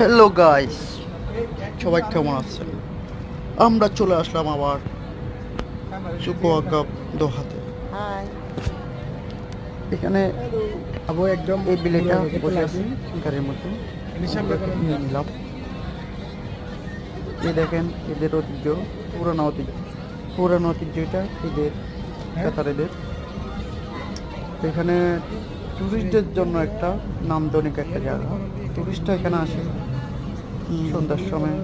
Hello guys, সবাই কেমন আছেন? আমরা চলে আসলাম আবার সুকোয়া কাপ দোহাতে। হাই এখানে আবু একদম এই বিলেটা বসে বসে আছি গাড়ির মধ্যে, নিয়ে নিলাম। এই দেখেন এদের ঐতিহ্য, পুরানো ঐতিহ্য এটা এদের কাতারেদের। এখানে টুরিস্টদের জন্য একটা নান্দনিক একটা জায়গা। টুরিস্টরা এখানে আসে সন্ধ্যার সময়,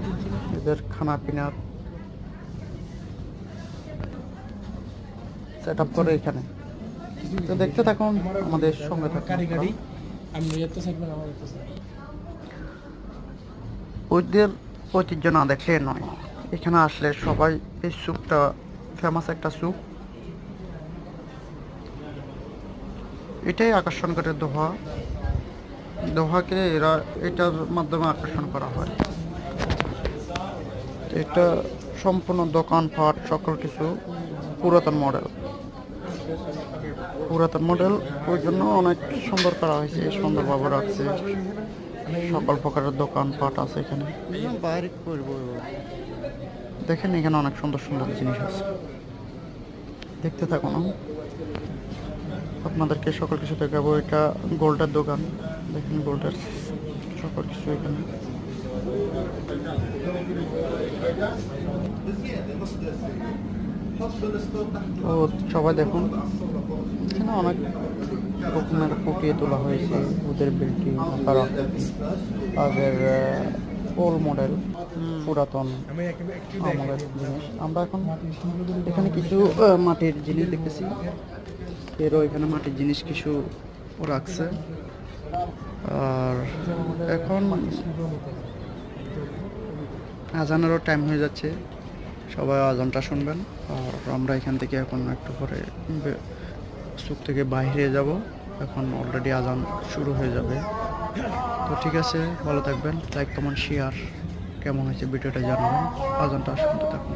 এদের খানা পিনার সেট আপ করে এখানে। তো দেখতে থাকুন, আমাদের সঙ্গে থাকুন। ওদের ঐতিহ্য না দেখলে নয়, এখানে আসলে সবাই এই স্যুপটা ফেমাস একটা স্যুপ, এটাই আকর্ষণ করে দোহাকে এরা এটার মাধ্যমে আকর্ষণ করা হয়। এটা সম্পূর্ণ দোকানপাট সকল কিছু পুরাতন মডেল, ওই জন্য অনেক সুন্দর করা হয়েছে, সুন্দরভাবে রাখছে। সকল প্রকারের দোকানপাট আছে এখানে। দেখেন এখানে অনেক সুন্দর সুন্দর জিনিস আছে, দেখতে থাকুন। আপনাদেরকে সকল কিছু দেখাবো। এটা গোল্ডের দোকান, দেখেন গোল্ডের সকল কিছু এখানে। ও সবাই দেখুন, এখানে অনেক রকমের ফুটিয়ে তোলা হয়েছে ওদের বিল্ডিং। আগের ওল্ড মডেল, পুরাতন আমলের জিনিস। আমরা এখন এখানে কিছু মাটির জিনিস দেখতেছি, এরও এখানে মাটির জিনিস কিছু রাখছে। আর এখন আজানেরও টাইম হয়ে যাচ্ছে, সবাই আজানটা শুনবেন। আর আমরা এখান থেকে এখন একটু পরে সুক থেকে বাইরে যাব, এখন অলরেডি আজান শুরু হয়ে যাবে। তো ঠিক আছে, ভালো থাকবেন, লাইক কমেন্ট শেয়ার, কেমন হয়েছে ভিডিওটা জানাবেন, আজানটা শুনতে থাকুন।